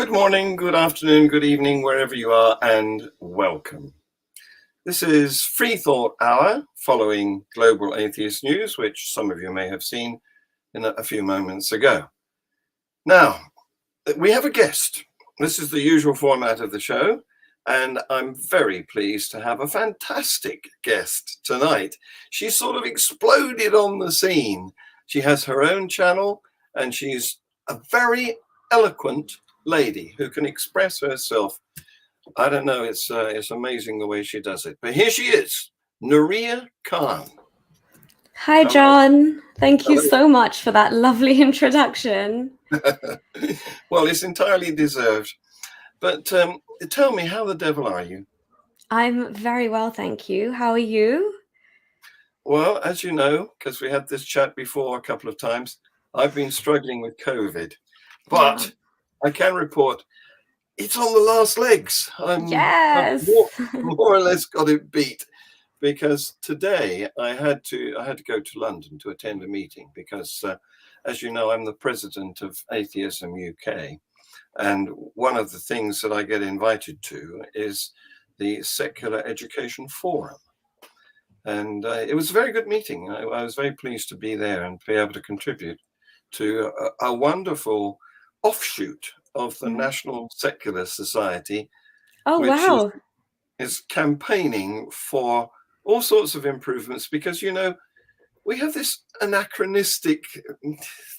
Good morning, good afternoon, good evening, wherever you are, and welcome. This is FreeThought Hour, following global atheist news, which some of you may have seen in a few moments ago. Now, we have a guest. This is the usual format of the show, and I'm very pleased to have a fantastic guest tonight. She sort of exploded on the scene. She has her own channel, and she's a very eloquent lady who can express herself. I don't know, it's amazing the way she does it. But here she is, Nuriyah Khan. Hi, John. Thank you so much for that lovely introduction. Well, it's entirely deserved. But tell me, how the devil are you? I'm very well, thank you. How are you? Well, as you know, because we had this chat before a couple of times, I've been struggling with COVID. But I can report it's on the last legs. Yes. I've more or less got it beat, because today I had to go to London to attend a meeting because, as you know, I'm the president of Atheism UK. And one of the things that I get invited to is the Secular Education Forum. And it was a very good meeting. I was very pleased to be there and be able to contribute to a wonderful offshoot of the National Secular Society, which is campaigning for all sorts of improvements, because, you know, we have this anachronistic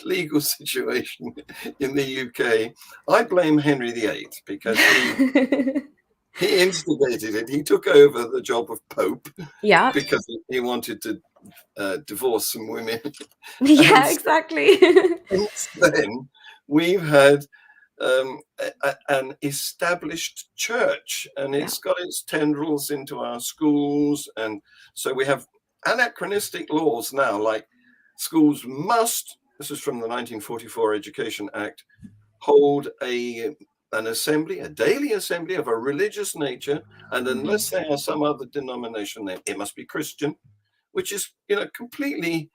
legal situation in the UK. I blame Henry VIII because he instigated it. He took over the job of Pope because he wanted to divorce some women. Yeah, exactly. Since then, we've had an established church, and it's got its tendrils into our schools. And so we have anachronistic laws now, like schools must, this is from the 1944 Education Act, hold an assembly, a daily assembly of a religious nature, and unless they are some other denomination, then it must be Christian, which is, you know, completely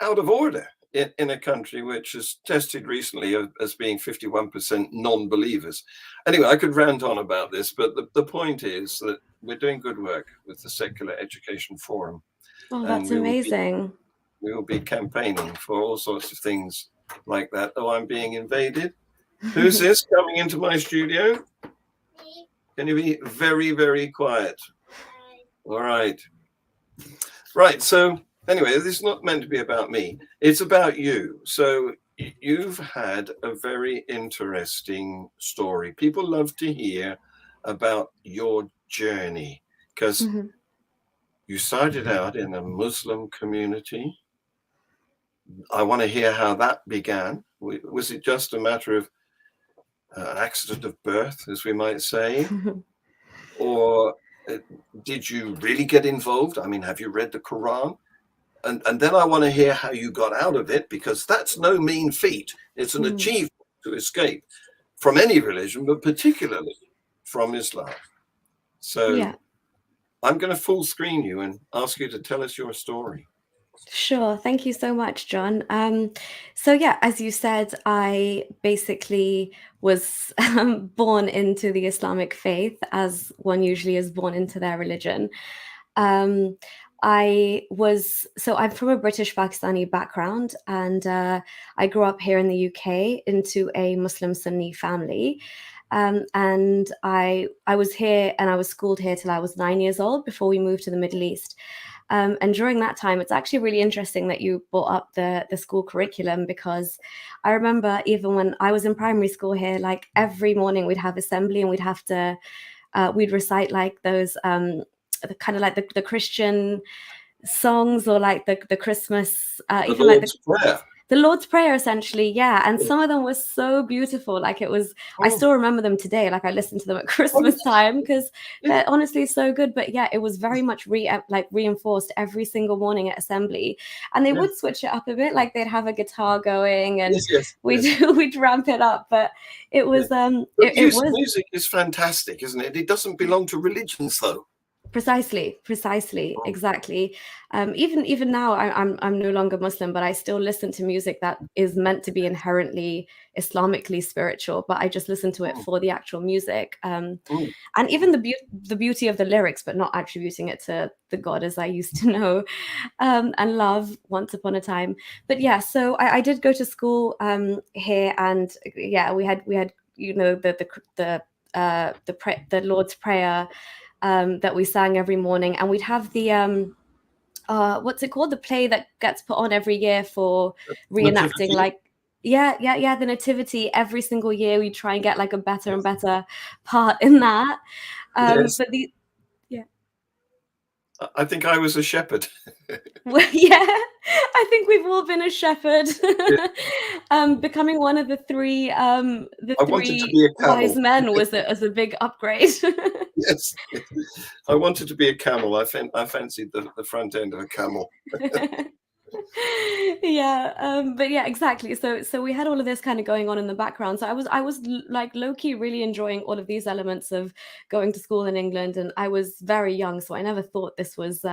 out of order in a country which is tested recently as being 51% non-believers. Anyway, I could rant on about this, but the point is that we're doing good work with the Secular Education Forum. Oh, that's amazing. We will be campaigning for all sorts of things like that. Oh, I'm being invaded. Who's this coming into my studio? Can you be very, very quiet? All right. Right, so anyway, this is not meant to be about me. It's about you. So you've had a very interesting story. People love to hear about your journey, because you started out in a Muslim community. I want to hear how that began. Was it just a matter of an accident of birth, as we might say? Or did you really get involved? I mean, have you read the Quran? And then I want to hear how you got out of it, because that's no mean feat. It's an achievement to escape from any religion, but particularly from Islam. So I'm going to full screen you and ask you to tell us your story. Sure. Thank you so much, John. So yeah, as you said, I basically was born into the Islamic faith, as one usually is born into their religion. I'm from a British Pakistani background, and I grew up here in the UK into a Muslim Sunni family. And I was here, and I was schooled here till I was 9 years old before we moved to the Middle East. And during that time, it's actually really interesting that you brought up the school curriculum, because I remember even when I was in primary school here, like every morning we'd have assembly, and we'd recite like those kind of like the Christian songs, or like the Christmas, even like the Lord's Prayer, essentially. Yeah. And some of them were so beautiful. Like it was, I still remember them today. Like I listen to them at Christmas time, because they're honestly so good. But yeah, it was very much reinforced every single morning at assembly. And they would switch it up a bit. Like they'd have a guitar going, and we'd ramp it up. But it was, music is fantastic, isn't it? It doesn't belong to religions, though. Precisely, exactly. Even now, I'm no longer Muslim, but I still listen to music that is meant to be inherently Islamically spiritual. But I just listen to it Mm, for the actual music, mm, and even the beauty of the lyrics, but not attributing it to the God as I used to know and love once upon a time. But yeah, so I did go to school here, and yeah, we had the Lord's Prayer that we sang every morning, and we'd have the what's it called, the play that gets put on every year for reenacting, nativity. like, yeah, the nativity. Every single year we try and get like a better and Yes. better part in that. Yes. But the Yeah. I think I was a shepherd. Well, yeah, I think we've all been a shepherd. Yeah. Becoming one of the I wanted to three be a wise camel. men was a big upgrade. Yes. I wanted to be a camel. I fancied the front end of a camel. Yeah, but yeah, exactly. So we had all of this kind of going on in the background. So I was like low key really enjoying all of these elements of going to school in England, and I was very young, so I never thought this was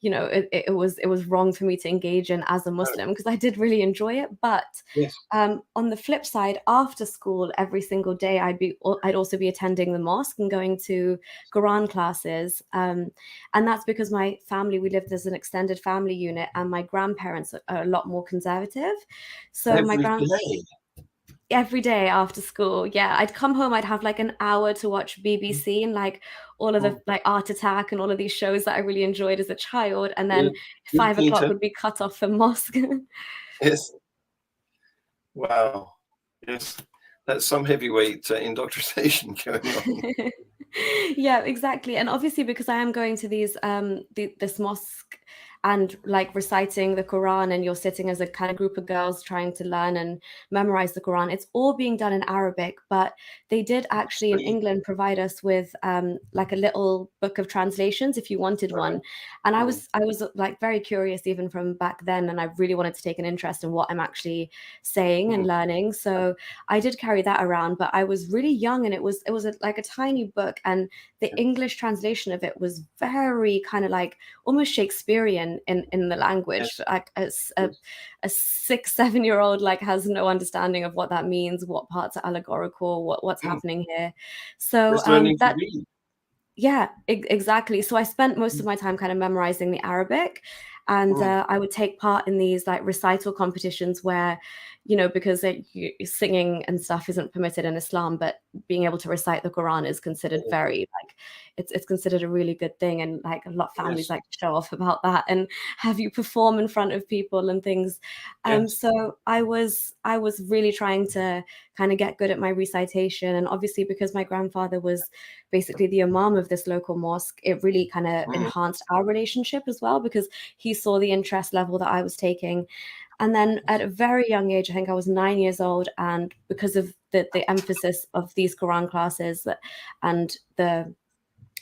it was wrong for me to engage in as a Oh, Muslim, because I did really enjoy it. But yes. on the flip side, after school, every single day, I'd also be attending the mosque and going to Quran classes, and that's because my family, we lived as an extended family unit, and my grandparents are a lot more conservative. So Every day. every day after school, yeah, I'd come home, I'd have like an hour to watch BBC and like all of the Mm, like Art Attack and all of these shows that I really enjoyed as a child, and yeah. then Good 5 o'clock Peter. would be cut off for mosque. Yes. Wow. Yes. That's some heavyweight indoctrination going on. Yeah, exactly. And obviously, because I am going to this mosque and like reciting the Quran, and you're sitting as a kind of group of girls trying to learn and memorize the Quran, it's all being done in Arabic. But they did actually in Sweet. England provide us with like a little book of translations if you wanted Right. one. And I Mm, was I was like very curious even from back then, and I really wanted to take an interest in what I'm actually saying and mm, learning. So I did carry that around, but I was really young, and it was like a tiny book, and the yeah. English translation of it was very kind of like almost Shakespearean in the language. Yes. Like Yes. a 6, 7 year old like has no understanding of what that means, what parts are allegorical, what's Mm. happening here. So Just learning to that read. yeah, exactly. So I spent most Mm, of my time kind of memorizing the Arabic, and mm, I would take part in these like recital competitions where, because singing and stuff isn't permitted in Islam, but being able to recite the Quran is considered mm, very like it's considered a really good thing, and like a lot of families yes. like to show off about that and have you perform in front of people and things. Yes. So I was really trying to kind of get good at my recitation, and obviously because my grandfather was basically the imam of this local mosque, it really kind of Mm, enhanced our relationship as well, because he saw the interest level that I was taking. And then at a very young age, I think I was 9 years old, and because of the emphasis of these Quran classes and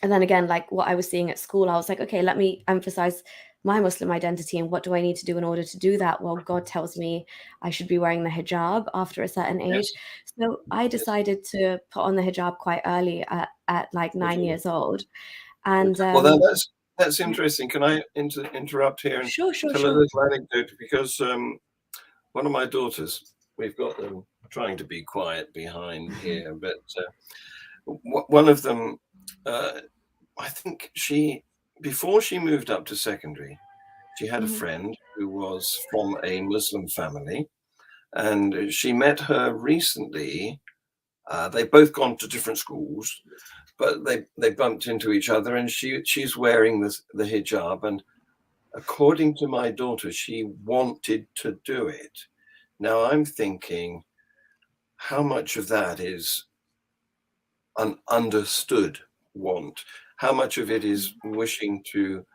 and then again, like what I was seeing at school, I was like, okay, let me emphasize my Muslim identity, and what do I need to do in order to do that? Well, God tells me I should be wearing the hijab after a certain age. yes. So I Yes. decided to put on the hijab quite early at like Good for nine you. years old. Good. And Well, that's yeah, interesting. Can I interrupt here and sure, sure, tell a sure. little anecdote? Because one of my daughters, we've got them trying to be quiet behind here, but one of them, uh, I think before she moved up to secondary, she had a Mhm. friend who was from a Muslim family, and she met her recently. They've both gone to different schools, but they bumped into each other, and she's wearing the hijab, and according to my daughter, she wanted to do it. Now I'm thinking, how much of that is an understood want? How much of it is wishing to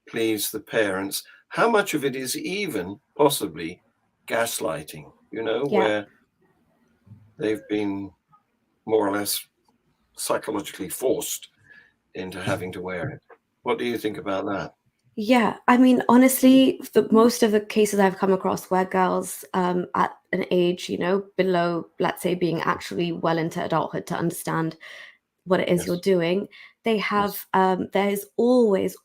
please the parents? How much of it is even possibly gaslighting, Yeah. where they've been more or less psychologically forced into having to wear it? What do you think about that? Yeah, I mean, honestly, most of the cases I've come across where girls at an age, below, let's say, being actually well into adulthood to understand what it is you're Yes. doing, they have there is always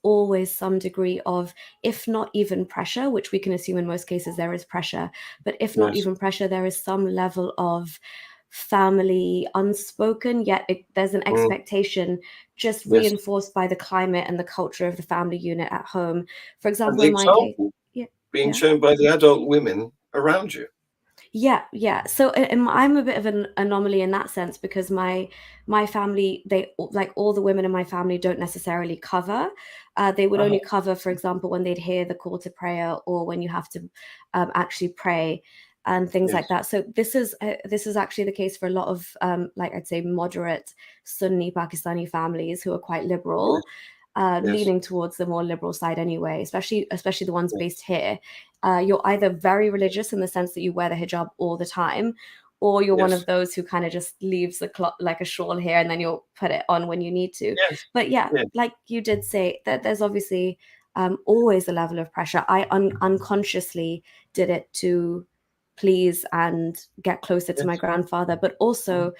some degree of, if not even pressure, which we can assume in most cases there is pressure, but if not even pressure, there is some level of family unspoken, yet there's an expectation just reinforced by the climate and the culture of the family unit at home. For example, in my case, being shown by the adult women around you. Yeah. So I'm a bit of an anomaly in that sense, because my family, they, like, all the women in my family don't necessarily cover. They would only cover, for example, when they'd hear the call to prayer, or when you have to actually pray and things like that. So this is actually the case for a lot of like, I'd say, moderate Sunni Pakistani families who are quite liberal. Leaning towards the more liberal side anyway, especially the ones based here. You're either very religious in the sense that you wear the hijab all the time, or you're one of those who kind of just leaves the cloth, like a shawl here, and then you'll put it on when you need to. But like you did say, that there's obviously always a level of pressure. I unconsciously did it to please and get closer to my grandfather, but also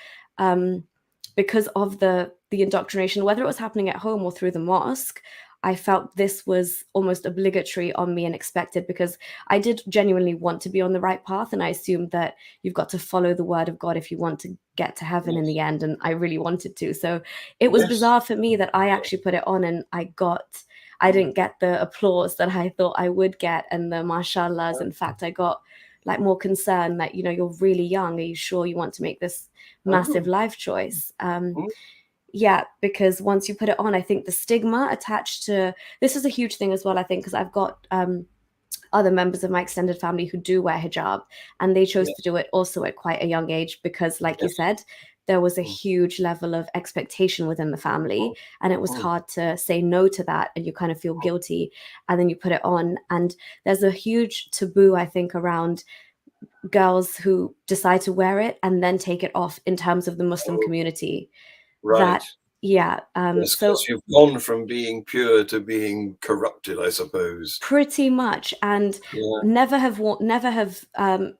because of the indoctrination, whether it was happening at home or through the mosque, I felt this was almost obligatory on me and expected, because I did genuinely want to be on the right path. And I assumed that you've got to follow the word of God if you want to get to heaven in the end. And I really wanted to. So it was bizarre for me that I actually put it on, and I didn't get the applause that I thought I would get, and the mashallahs. In fact, I got like more concern that, you're really young. Are you sure you want to make this massive life choice? Yeah, because once you put it on, I think the stigma attached to this is a huge thing as well, I think, because I've got other members of my extended family who do wear hijab, and they chose to do it also at quite a young age, because like you said, there was a huge level of expectation within the family, and it was hard to say no to that, and you kind of feel guilty, and then you put it on. And there's a huge taboo, I think, around girls who decide to wear it and then take it off in terms of the Muslim community. Right. So you've gone from being pure to being corrupted, I suppose. Pretty much. And never have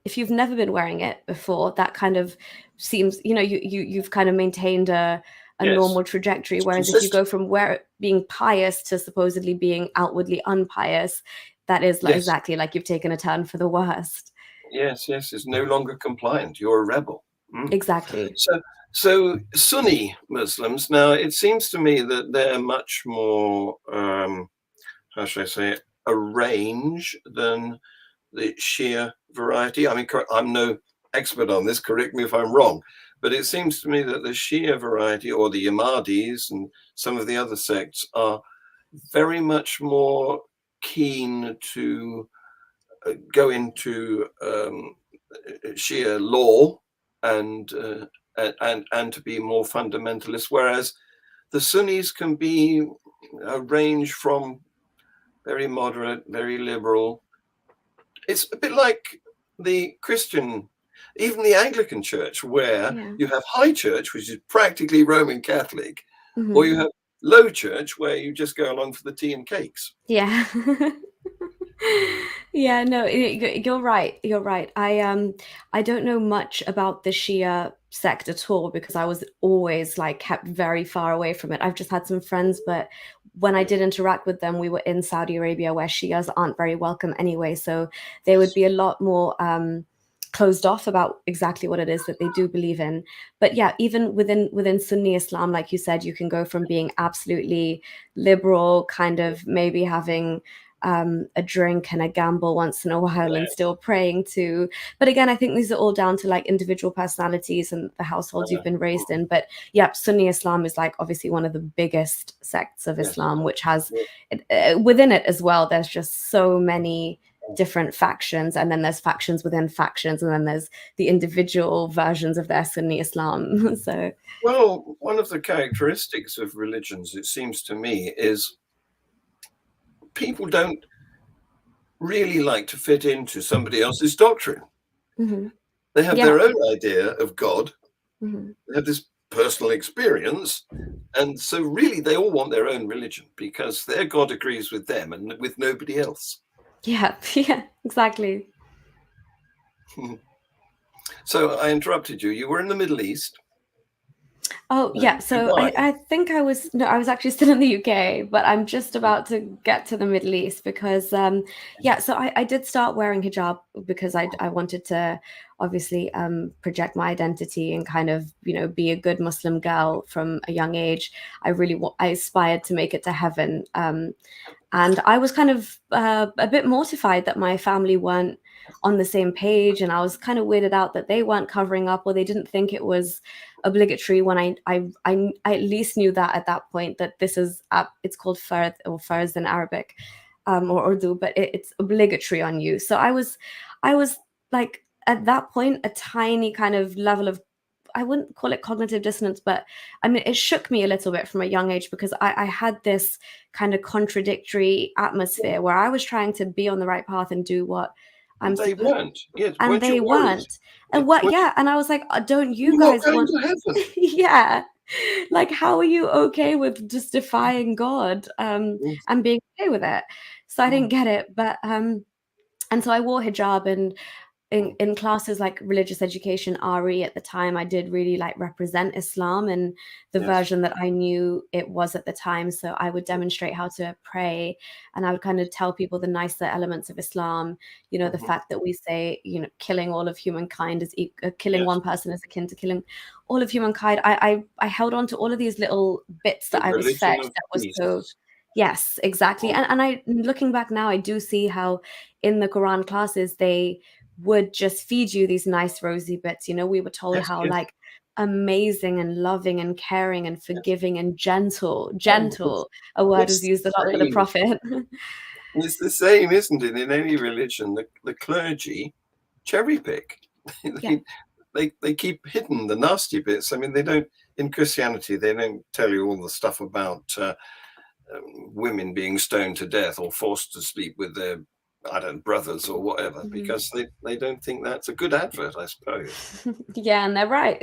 if you've never been wearing it before, that kind of seems, you've kind of maintained a normal trajectory. Whereas if you go from being pious to supposedly being outwardly unpious, that is exactly like you've taken a turn for the worst. Yes, it's no longer compliant. You're a rebel. Exactly. So Sunni Muslims, now it seems to me that they're much more, how should I say it, arranged than the Shia variety. I mean, I'm no expert on this, correct me if I'm wrong, but it seems to me that the Shia variety, or the Ahmadis and some of the other sects, are very much more keen to go into Shia law and to be more fundamentalist, whereas the Sunnis can be a range from very moderate, very liberal. It's a bit like the Christian, even the Anglican Church, where you have high church, which is practically Roman Catholic, or you have low church, where you just go along for the tea and cakes. Yeah. Yeah, no, you're right. I don't know much about the Shia sect at all, because I was always like kept very far away from it. I've just had some friends, but when I did interact with them, we were in Saudi Arabia, where Shias aren't very welcome anyway. So they would be a lot more closed off about exactly what it is that they do believe in. But yeah, even within Sunni Islam, like you said, you can go from being absolutely liberal, kind of maybe having a drink and a gamble once in a while, and still praying to. But again, I think these are all down to like individual personalities and the households you've been raised in. But yeah, Sunni Islam is like obviously one of the biggest sects of Islam, which has within it as well, there's just so many different factions, and then there's factions within factions, and then there's the individual versions of their Sunni Islam. So, well, one of the characteristics of religions, it seems to me, is people don't really like to fit into somebody else's doctrine. They have their own idea of God. They have this personal experience, and so really they all want their own religion, because their God agrees with them and with nobody else. Yeah, exactly. So I interrupted you. You were in the Middle East. Oh, yeah. So Dubai. I think I was, no, I was actually still in the UK, but I'm just about to get to the Middle East because, yeah, so I did start wearing hijab because I wanted to obviously project my identity and kind of, be a good Muslim girl from a young age. I aspired to make it to heaven. And I was kind of a bit mortified that my family weren't on the same page, and I was kind of weirded out that they weren't covering up or they didn't think it was obligatory when I at least knew that at that point that this is it's called fard or farz in Arabic, or Urdu, but it's obligatory on you. So I was like at that point a tiny kind of level of, I wouldn't call it cognitive dissonance, but I mean, it shook me a little bit from a young age because I had this kind of contradictory atmosphere where I was trying to be on the right path and do what I'm And they supposed, weren't. Yes, and weren't you they worried? weren't. And what, Weren't yeah. And I was like, don't you you not guys going want, to heaven? yeah. Like, how are you okay with just defying God Yes. and being okay with it? So I didn't Mm, get it. But, and so I wore hijab, and mm, in classes like religious education RE at the time, I did really like represent Islam and the yes. version that I knew it was at the time. So I would demonstrate how to pray, and I would kind of tell people the nicer elements of Islam, the Mhm. fact that we say, killing all of humankind is killing Yes. one person is akin to killing all of humankind. I held on to all of these little bits The that I was fed religion of that was so, peace. yes, exactly. Mm, And I, looking back now, I do see how in the Quran classes they would just feed you these nice rosy bits. We were told yes, how yes, like amazing and loving and caring and yes. forgiving and gentle, Oh, it's, a word was it's used a lot the for the same. prophet. It's the same, isn't it? In any religion, the clergy cherry pick. Yeah. They keep hidden the nasty bits. I mean, they don't, in Christianity, they don't tell you all the stuff about women being stoned to death or forced to sleep with their, I don't know, brothers or whatever, Mhm. because they don't think that's a good advert, I suppose. Yeah, and they're right.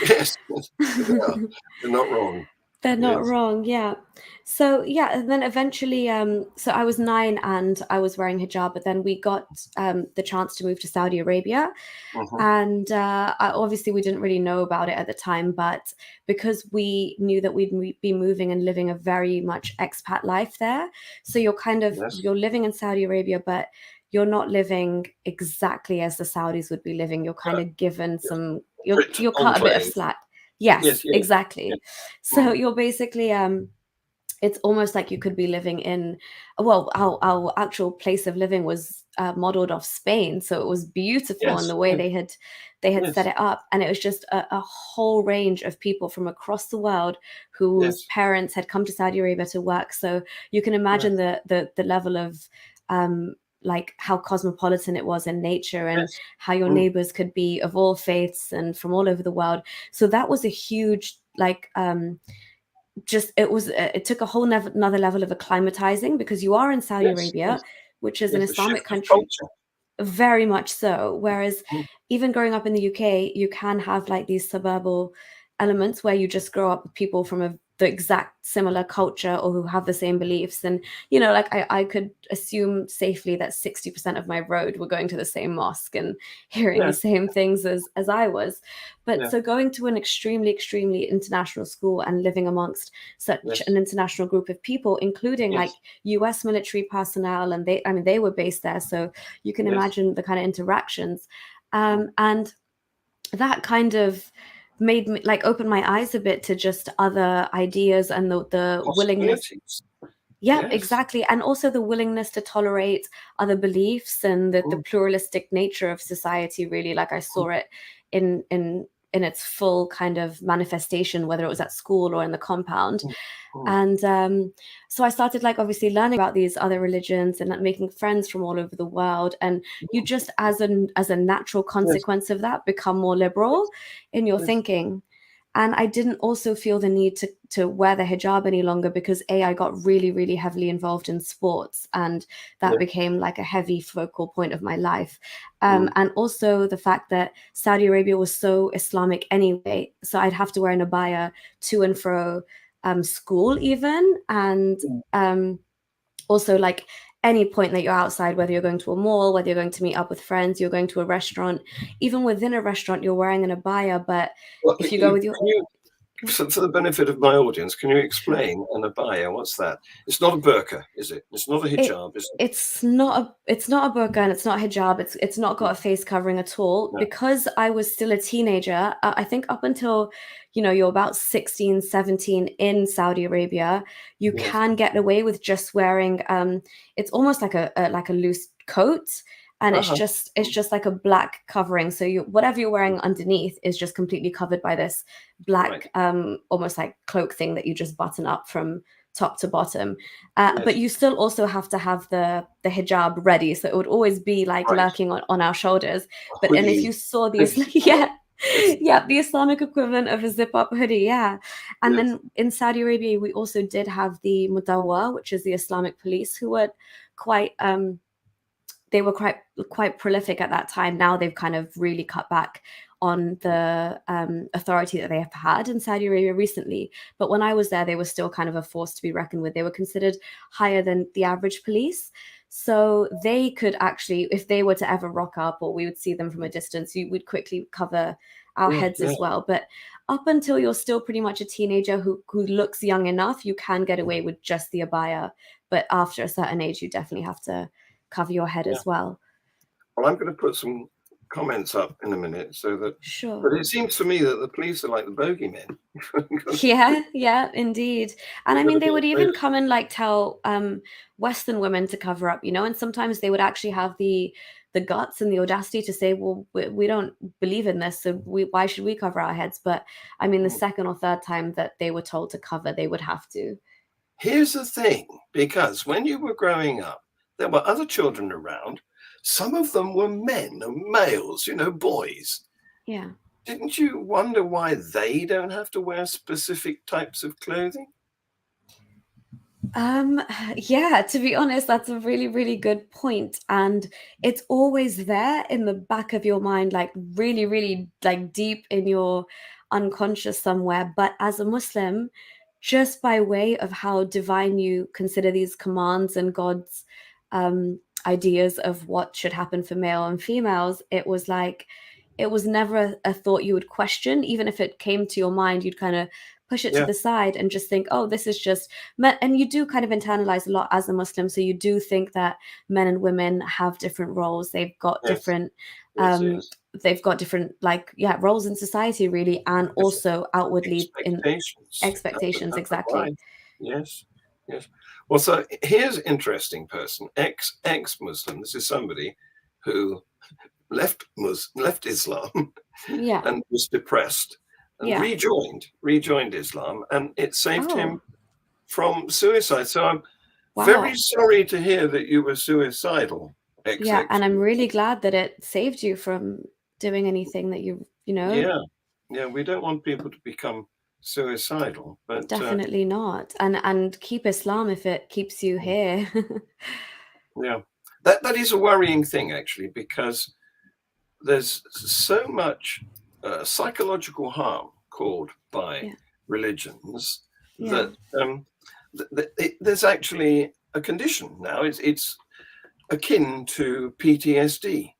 Yes, they are. They're not wrong. They're not Yes. wrong, yeah. So yeah, and then eventually, so I was 9 and I was wearing hijab, but then we got the chance to move to Saudi Arabia. Uh-huh. And obviously, we didn't really know about it at the time, but because we knew that we'd be moving and living a very much expat life there, so Yes. you're living in Saudi Arabia, but you're not living exactly as the Saudis would be living. You're kind of given Yes. some, Brit you're cut a bit of enclave. slack. Yes, Yes, yes, yes. exactly. So Mm. you're basically it's almost like you could be living in, well, our actual place of living was modeled off Spain, so it was beautiful in Yes, the way yes, they had set yes, it up, and it was just a whole range of people from across the world whose yes, parents had come to Saudi Arabia to work. So you can imagine yes, the level of like how cosmopolitan it was in nature, and yes. how your Mm. neighbors could be of all faiths and from all over the world. So that was a huge like just it took a whole another level of acclimatizing, because you are in Saudi Yes, Arabia, yes, which is an yes. A Islamic shift of country. culture. Very much so. Whereas Mm. even growing up in the UK, you can have like these suburban elements where you just grow up with people from the exact similar culture or who have the same beliefs. And, like I could assume safely that 60% of my road were going to the same mosque and hearing the Yes, same things as I was. But yes, so going to an extremely, extremely international school and living amongst such yes, an international group of people, including like yes, US military personnel, and they were based there. So you can yes. imagine the kind of interactions, Mm. and that kind of made me like open my eyes a bit to just other ideas and the willingness. Possibilities. Yeah, Yes. exactly. And also the willingness to tolerate other beliefs and the Mm. pluralistic nature of society, really. Like I Mm. saw it in its full kind of manifestation, whether it was at school or in the compound. Mm. Mm. And so I started like obviously learning about these other religions and like making friends from all over the world. And you just as a natural Yes, consequence of that become more liberal yes, in your yes, thinking. And I didn't also feel the need to wear the hijab any longer, because I got really, really heavily involved in sports, and that yes. became like a heavy focal point of my life. Mm. And also the fact that Saudi Arabia was so Islamic anyway, so I'd have to wear an abaya to and fro school even, and Mm. um, also like any point that you're outside, whether you're going to a mall, whether you're going to meet up with friends, you're going to a restaurant, even within a restaurant, you're wearing an abaya. But Well, if you go with your, For the benefit of my audience, can you Sure. explain an abaya? What's that? It's not a burqa, is it? It's not a It hijab, is it? it's not a burqa and it's not hijab. It's not got a face covering at all. No. Because I was still a teenager, I think up until, you're about 16, 17 in Saudi Arabia, you Yes. can get away with just wearing it's almost like a loose coat, and it's Uh-huh. just like a black covering. So whatever you're wearing underneath is just completely covered by this Right. black almost like cloak thing that you just button up from top to bottom. But Yes. you still also have to have the hijab ready, so it would always be like Right. lurking on our shoulders. A And if hoodie. you saw the Hoodie. yeah, Yes. yeah, the Islamic equivalent of a zip up hoodie, yeah. And Yes. then in Saudi Arabia, we also did have the Mudawwa, which is the Islamic police, who were quite they were quite prolific at that time. Now they've kind of really cut back on the authority that they have had in Saudi Arabia recently. But when I was there, they were still kind of a force to be reckoned with. They were considered higher than the average police. So they could actually, if they were to ever rock up or we would see them from a distance, we'd quickly cover our Yeah. heads Yeah. as well. But up until you're still pretty much a teenager who looks young enough, you can get away with just the abaya. But after a certain age, you definitely have to cover your head Yeah. as well. Well, I'm going to put some comments up in a minute so that. Sure. But it seems to me that the police are like the bogeymen. Yeah, yeah, indeed. And I You've got mean, to they be would afraid even of. come and like tell Western women to cover up, and sometimes they would actually have the guts and the audacity to say, well, we don't believe in this, so why should we cover our heads? But I mean, the Mm. second or third time that they were told to cover, they would have to. Here's the thing, because when you were growing up, there were other children around. Some of them were men and males, boys. Yeah. Didn't you wonder why they don't have to wear specific types of clothing? Um, yeah, to be honest, that's a really, really good point. And it's always there in the back of your mind, like really, really like deep in your unconscious somewhere. But as a Muslim, just by way of how divine you consider these commands and God's ideas of what should happen for male and females, it was never a thought you would question. Even if it came to your mind, you'd kind of push it to Yeah, the side and just think, oh, this is just and you do kind of internalize a lot as a Muslim, so you do think that men and women have different roles. yes, yes, Um, yes. they've got different, like, yeah, roles in society, really, and Yes. also outwardly in Expectations. expectations. That's Exactly. right. Yes, yes. Well, so here's an interesting person, ex-Muslim. This is somebody who left Islam Yeah. and was depressed and Yeah. rejoined Islam, and it saved him Oh, from suicide. So I'm very wow. sorry to hear that you were suicidal, Yeah, XX. and I'm really glad that it saved you from doing anything that you. Yeah, yeah. We don't want people to become suicidal, but Definitely not. And keep Islam if it keeps you here. yeah, that is a worrying thing actually, because there's so much psychological harm caused by Yeah. religions Yeah. that there's actually a condition now. It's akin to PTSD.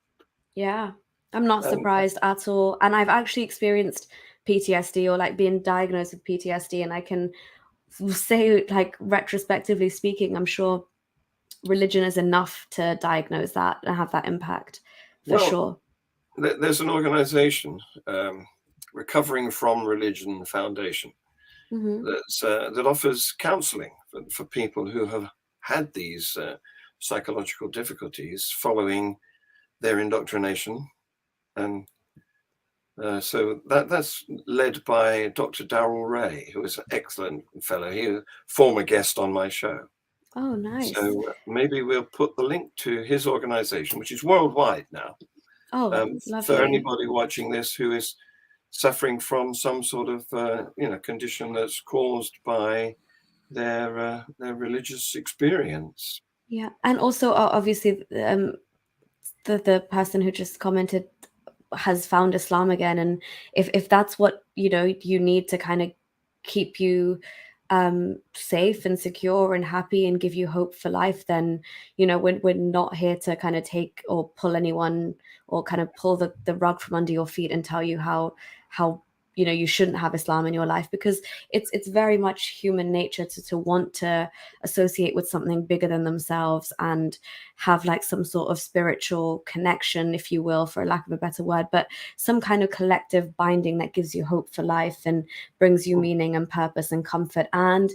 Yeah. I'm not Um, surprised at all. And I've actually experienced PTSD, or like being diagnosed with PTSD, and I can say, like, retrospectively speaking, I'm sure religion is enough to diagnose that and have that impact for well, sure. there's an organization, Recovering from Religion Foundation, Hmm. that offers counseling for people who have had these psychological difficulties following their indoctrination. And so that's led by Dr. Darrell Ray, who is an excellent fellow. He was a former guest on my show. Oh, nice. So maybe we'll put the link to his organization, which is worldwide now, Oh, for lovely. anybody watching this who is suffering from some sort of condition that's caused by their religious experience. Yeah. And also, obviously, the person who just commented has found Islam again, and if that's what you need to kind of keep you safe and secure and happy and give you hope for life, then we're not here to kind of take or pull anyone or kind of pull the rug from under your feet and tell you how you know, you shouldn't have Islam in your life, because it's very much human nature to want to associate with something bigger than themselves and have like some sort of spiritual connection, if you will, for lack of a better word, but some kind of collective binding that gives you hope for life and brings you meaning and purpose and comfort. And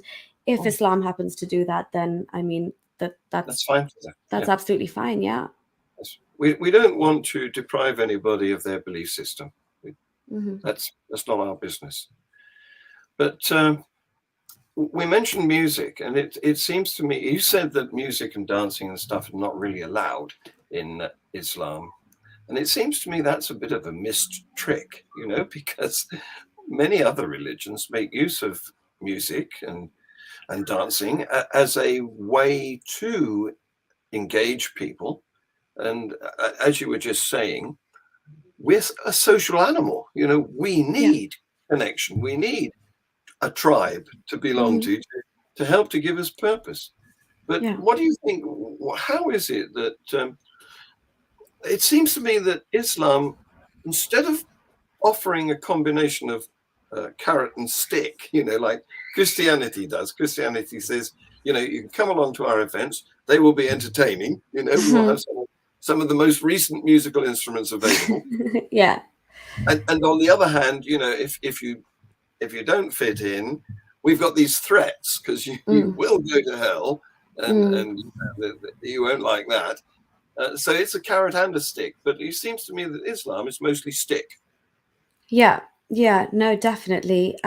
if Islam happens to do that, then I mean that's fine for them. That's absolutely fine. Yeah. We don't want to deprive anybody of their belief system. That's not our business. But we mentioned music, and it seems to me, you said that music and dancing and stuff are not really allowed in Islam. And it seems to me that's a bit of a missed trick, you know, because many other religions make use of music and dancing as a way to engage people. And as you were just saying, we're a social animal. You know, we need connection. We need a tribe to belong to help to give us purpose. But what do you think? How is it that it seems to me that Islam, instead of offering a combination of carrot and stick, you know, like Christianity does. Christianity says, you know, you can come along to our events. They will be entertaining. You know, we will have some of the most recent musical instruments available. And on the other hand, you know, if you don't fit in, we've got these threats, because you will go to hell, and you won't like that. So it's a carrot and a stick. But it seems to me that Islam is mostly stick. Yeah, no, definitely.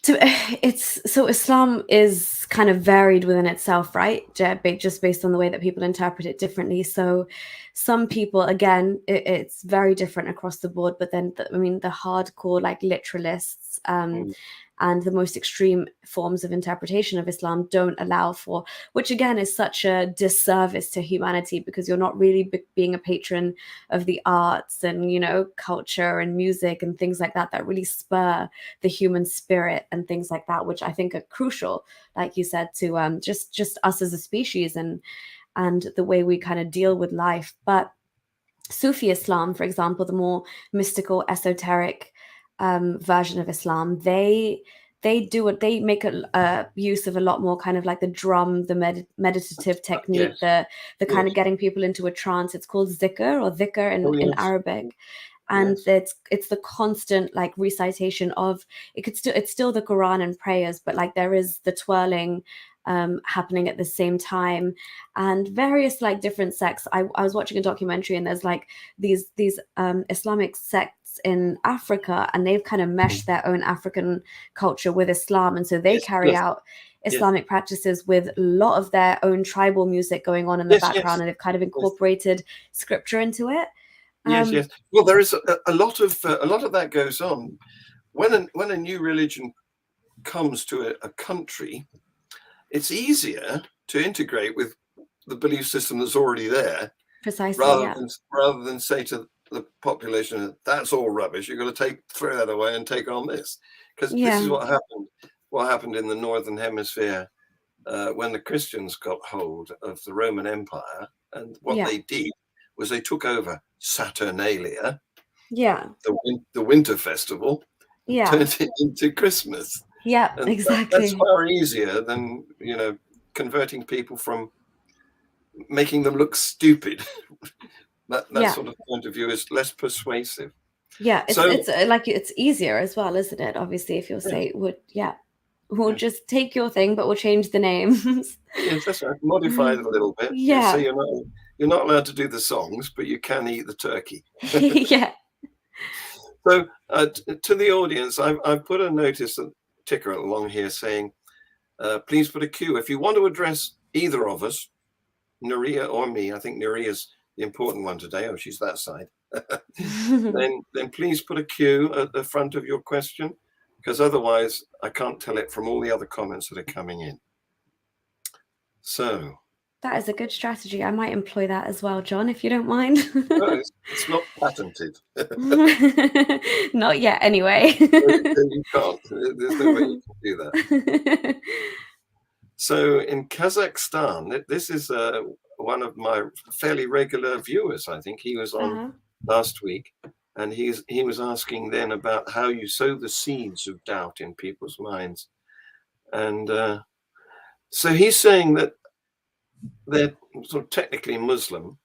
So Islam is kind of varied within itself, right? Just based on the way that people interpret it differently. So some people, again, it's very different across the board. But then, I mean, the hardcore like literalists and the most extreme forms of interpretation of Islam don't allow for, which again is such a disservice to humanity, because you're not really being a patron of the arts and, you know, culture and music and things like that really spur the human spirit and things like that, which I think are crucial, like you said, to just us as a species and the way we kind of deal with life. But Sufi Islam, for example, the more mystical, esoteric version of Islam, they make a use of a lot more kind of like the drum, the meditative technique, the kind of getting people into a trance. It's called zikr or dhikr in Arabic. And it's the constant like recitation of it's still the Quran and prayers, but like there is the twirling happening at the same time, and various like different sects. I was watching a documentary, and there's like these Islamic sects in Africa, and they've kind of meshed their own African culture with Islam, and so they carry out Islamic practices with a lot of their own tribal music going on in the background, and they've kind of incorporated scripture into it. Yes. Well, there is a lot of that goes on when a new religion comes to a country. It's easier to integrate with the belief system that's already there, precisely, rather than say to the population, "That's all rubbish. You've got to throw that away and take on this," because this is what happened. What happened in the Northern Hemisphere when the Christians got hold of the Roman Empire, and what they did was they took over Saturnalia, the winter festival, turned it into Christmas. And exactly. That's far easier than, you know, converting people from making them look stupid. that sort of point of view is less persuasive. It's like it's easier as well, isn't it? Obviously, if you'll say we'll just take your thing, but we'll change the names. Yes, that's right. Modify it a little bit. So you're not allowed to do the songs, but you can eat the turkey. So to the audience, I've put a notice, a ticker along here saying, please put a Q. If you want to address either of us, Nuriyah or me, I think Nuriyah's the important one today. Oh, she's that side. then please put a Q at the front of your question, because otherwise I can't tell it from all the other comments that are coming in. So that is a good strategy. I might employ that as well, John, if you don't mind. No, it's not patented. Not yet, anyway. You can't. There's no way you can do that. So in Kazakhstan, this is one of my fairly regular viewers. I think he was on last week. and he was asking then about how you sow the seeds of doubt in people's minds. And so he's saying that they're sort of technically Muslim,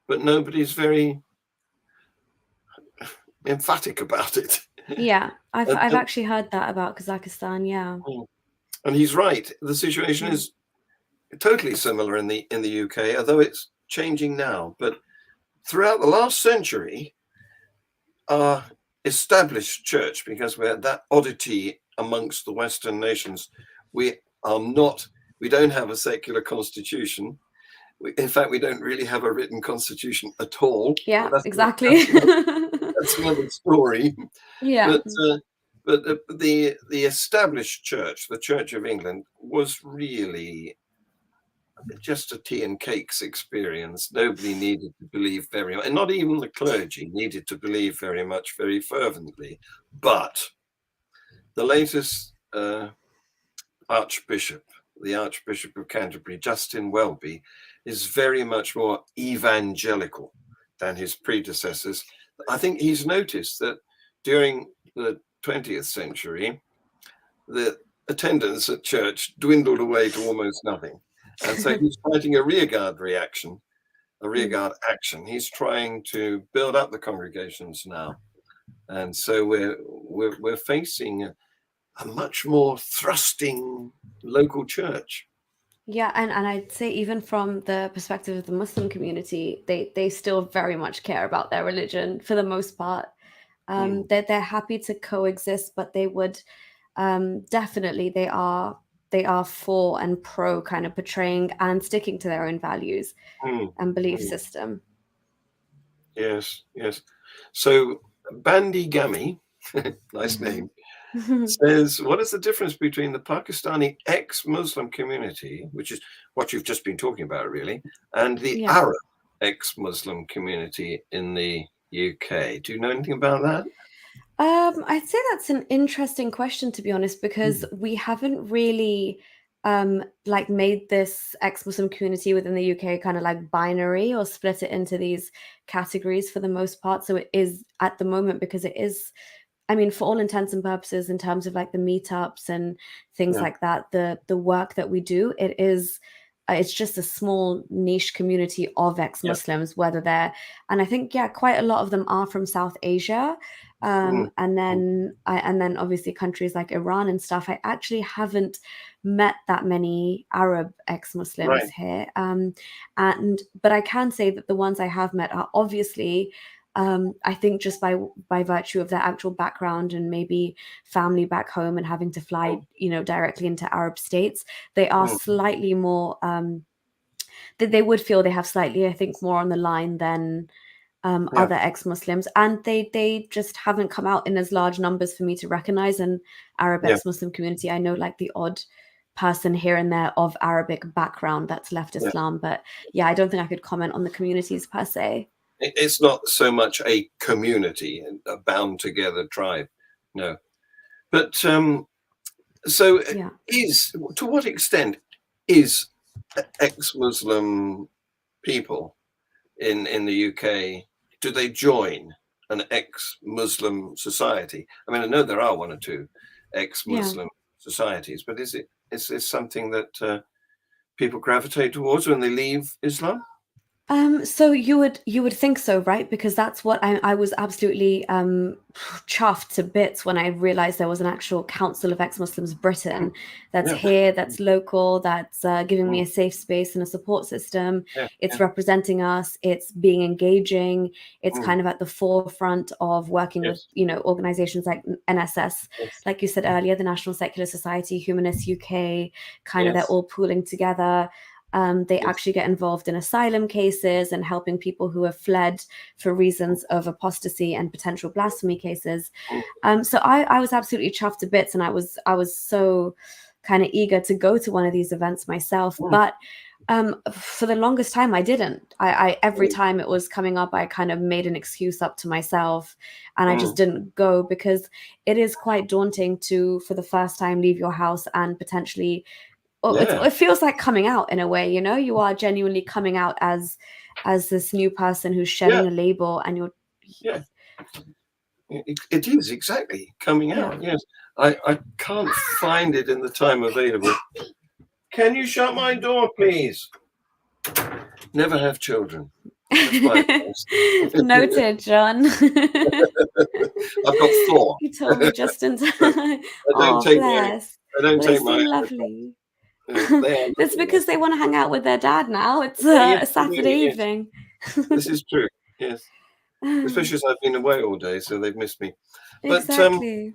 but nobody's very emphatic about it. Yeah, I've And, actually heard that about Kazakhstan. Yeah. and he's right. The situation is totally similar in the UK, although it's changing now. But throughout the last century, our established church, because we're that oddity amongst the Western nations, we don't have a secular constitution. In fact, we don't really have a written constitution at all. Yeah, exactly. That's another story. Yeah. But the established church, the Church of England, was really just a tea and cakes experience. Nobody needed to believe very much, and not even the clergy needed to believe very much, very fervently. But the latest Archbishop, the Archbishop of Canterbury, Justin Welby, is very much more evangelical than his predecessors. I think he's noticed that during the 20th century, the attendance at church dwindled away to almost nothing. And so he's fighting a rearguard action. He's trying to build up the congregations now. And so we're facing a much more thrusting local church. Yeah, and I'd say even from the perspective of the Muslim community, they still very much care about their religion for the most part. They're happy to coexist, but they would definitely they are for and pro kind of portraying and sticking to their own values and belief system. Yes. So Bandi Gami, nice name, says, what is the difference between the Pakistani ex-Muslim community, which is what you've just been talking about, really, and the Arab ex-Muslim community in the UK? Do you know anything about that? I'd say that's an interesting question, to be honest, because we haven't really like made this ex-Muslim community within the UK kind of like binary or split it into these categories for the most part. So it is at the moment, because it is, I mean, for all intents and purposes, in terms of like the meetups and things like that, the work that we do, it's just a small niche community of ex-Muslims, whether they're, and I think, quite a lot of them are from South Asia. And then obviously countries like Iran and stuff. I actually haven't met that many Arab ex-Muslims here. But I can say that the ones I have met are obviously, I think just by virtue of their actual background and maybe family back home and having to fly, directly into Arab states, they are slightly more, they would feel they have slightly, I think, more on the line than other ex-Muslims, and they just haven't come out in as large numbers for me to recognize an Arab ex-Muslim community. I know like the odd person here and there of Arabic background that's left Islam, but I don't think I could comment on the communities per se. It's not so much a community, a bound together tribe, no. But to what extent is ex-Muslim people in the UK, do they join an ex-Muslim society? I mean, I know there are one or two ex-Muslim societies, but is this something that people gravitate towards when they leave Islam? So you would think so, right? Because that's what I was absolutely chuffed to bits when I realized there was an actual Council of Ex-Muslims Britain that's here, that's local, that's giving me a safe space and a support system. It's representing us. It's being engaging. It's kind of at the forefront of working with, organizations like NSS, like you said earlier, the National Secular Society, Humanist UK, kind of they're all pooling together. They actually get involved in asylum cases and helping people who have fled for reasons of apostasy and potential blasphemy cases. So I was absolutely chuffed to bits, and I was so kind of eager to go to one of these events myself. But for the longest time, I didn't. I every time it was coming up, I kind of made an excuse up to myself, and I just didn't go, because it is quite daunting to, for the first time, leave your house and potentially. It feels like coming out in a way, you are genuinely coming out as this new person who's shedding a label, and It is exactly coming out. Yes, I can't find it in the time available. Can you shut my door, please? Never have children. Noted, John. I've got four. You told me just in time. I don't take bless. I don't They take my. seem lovely. They are lovely. That's because they want to hang out with their dad now. It's Yes, a Saturday evening. This is true. Yes, especially as I've been away all day, so they've missed me. But Exactly.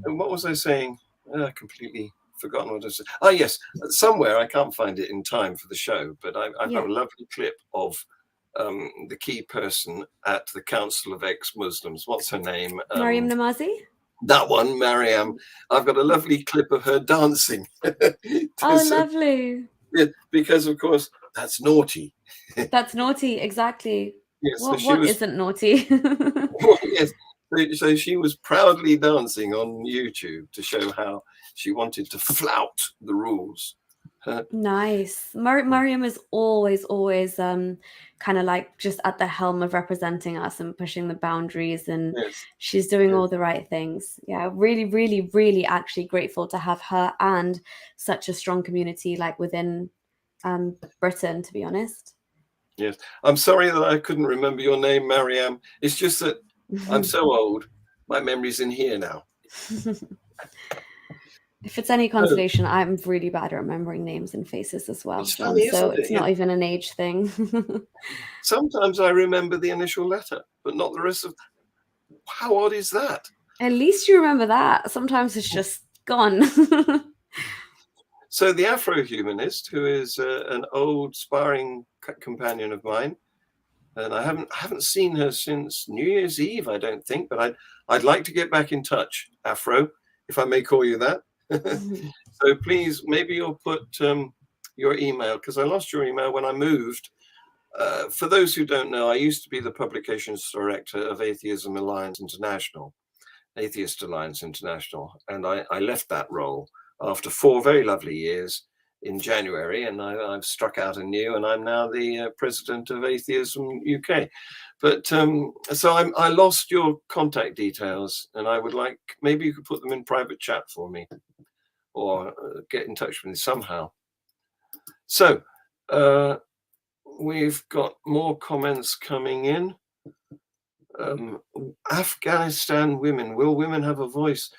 what was I saying? Completely forgotten what I said. Oh yes, somewhere, I can't find it in time for the show, but I've got a lovely clip of the key person at the Council of Ex-Muslims. What's her name? Mariam Namazi? That one, Mariam. I've got a lovely clip of her dancing. Oh, lovely. Yeah, because of course that's naughty. That's naughty, exactly. Yes, what so isn't naughty? Yes, so she was proudly dancing on YouTube to show how she wanted to flout the rules. Nice. Mariam is always kind of like just at the helm of representing us and pushing the boundaries, and she's doing all the right things. Yeah, really, really, really actually grateful to have her and such a strong community like within Britain, to be honest. Yes, I'm sorry that I couldn't remember your name, Mariam. It's just that I'm so old. My memory's in here now. If it's any consolation, I'm really bad at remembering names and faces as well, John, so it's not even an age thing. Sometimes I remember the initial letter, but not the rest of. How odd is that? At least you remember that. Sometimes it's just gone. So the Afro-humanist, who is an old sparring companion of mine, and I haven't seen her since New Year's Eve, I don't think, but I'd like to get back in touch, Afro, if I may call you that. So please, maybe you'll put your email, because I lost your email when I moved. For those who don't know, I used to be the publications director of Atheist Alliance International, and I left that role after 4 very lovely years in January, and I've struck out anew, and I'm now the president of Atheism UK. But so I lost your contact details, and I would like, maybe you could put them in private chat for me, or get in touch with me somehow. So we've got more comments coming in. Afghanistan women, will women have a voice?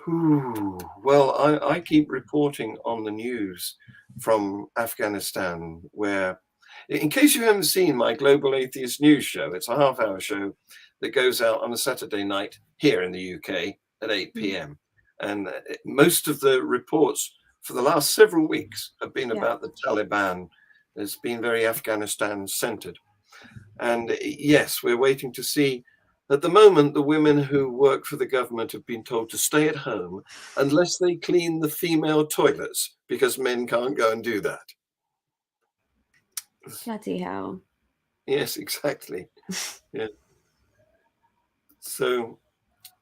Ooh, well, I keep reporting on the news from Afghanistan, where, in case you haven't seen my Global Atheist News show, it's a half-hour show that goes out on a Saturday night here in the UK at 8 p.m. And most of the reports for the last several weeks have been about the Taliban. It's been very Afghanistan-centered. And yes, we're waiting to see. At the moment, the women who work for the government have been told to stay at home unless they clean the female toilets, because men can't go and do that. Bloody hell. Yes, exactly. Yeah. So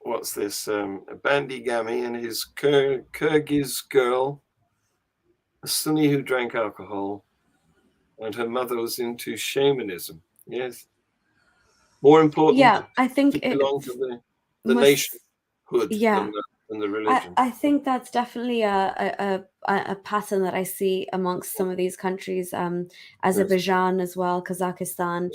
what's this? Bandy Gami and his Kyrgyz girl, a Sunni who drank alcohol, and her mother was into shamanism. Yes. More important, I think it belongs to the nationhood than the religion. I think that's definitely a pattern that I see amongst some of these countries, Azerbaijan as well, Kazakhstan.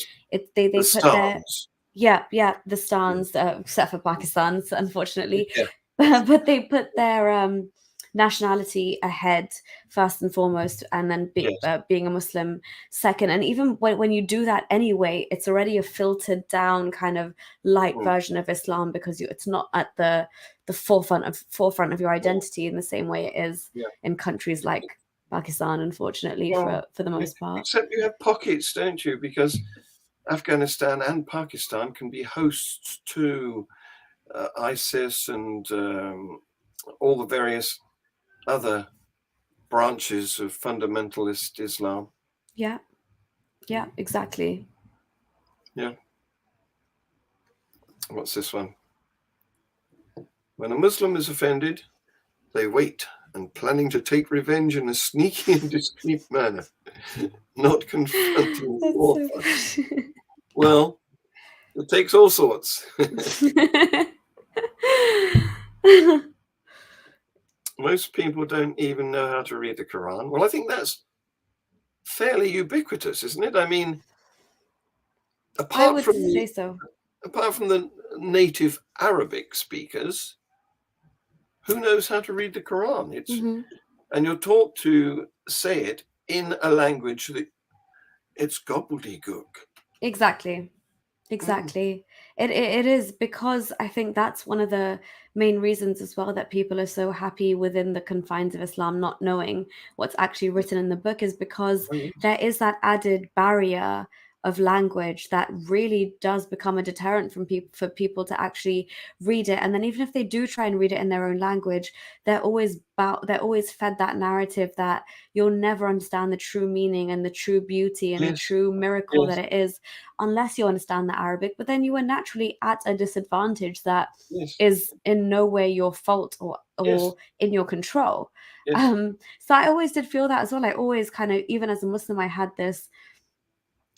They put stans. the stans, except for Pakistan, unfortunately. But they put their nationality ahead first and foremost, and then being a Muslim second. And even when you do that anyway, it's already a filtered down kind of light version of Islam, because it's not at the forefront of your identity in the same way it is in countries like Pakistan, unfortunately, for the most part. Except you have pockets, don't you? Because Afghanistan and Pakistan can be hosts to ISIS and all the various other branches of fundamentalist Islam. Yeah, exactly. Yeah. What's this one? When a Muslim is offended, they wait and planning to take revenge in a sneaky and discreet manner, not confronting the author. Well, It takes all sorts. Most people don't even know how to read the Quran. Well, I think that's fairly ubiquitous, isn't it? I mean, I apart would from say so. the native Arabic speakers, who knows how to read the Quran? And you're taught to say it in a language that it's gobbledygook. Exactly. It is, because I think that's one of the main reasons as well that people are so happy within the confines of Islam, not knowing what's actually written in the book, is because there is that added barrier of language that really does become a deterrent for people to actually read it. And then even if they do try and read it in their own language, they're always fed that narrative that you'll never understand the true meaning and the true beauty and the true miracle that it is unless you understand the Arabic. But then you are naturally at a disadvantage that is in no way your fault or in your control. So I always did feel that as well. I always kind of, even as a Muslim, I had this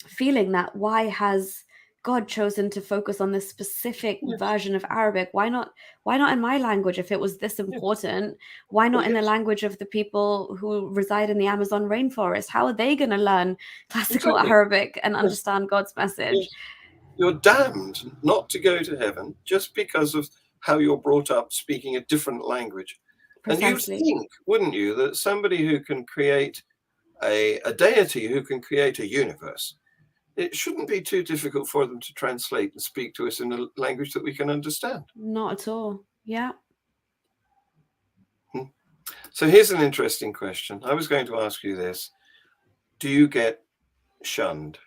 feeling that why has God chosen to focus on this specific version of Arabic? Why not in my language if it was this important? Why not in the language of the people who reside in the Amazon rainforest? How are they going to learn classical Arabic and understand God's message? You're damned not to go to heaven just because of how you're brought up speaking a different language. Precisely. And you'd think, wouldn't you, that somebody who can create a deity who can create a universe, it shouldn't be too difficult for them to translate and speak to us in a language that we can understand. Not at all. Yeah. So here's an interesting question. I was going to ask you this. Do you get shunned?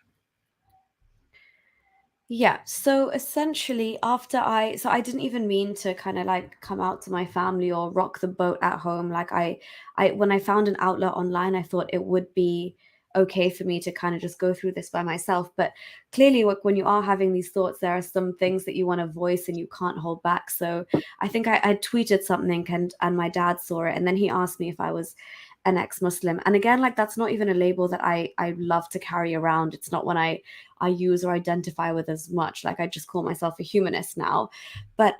Yeah, so essentially after I didn't even mean to kind of like come out to my family or rock the boat at home. Like I when I found an outlet online, I thought it would be okay for me to kind of just go through this by myself. But clearly when you are having these thoughts, there are some things that you want to voice and you can't hold back. So I think I tweeted something and my dad saw it, and then he asked me if I was an ex-Muslim. And again, like that's not even a label that I love to carry around. It's not one I use or identify with as much. Like I just call myself a humanist now. But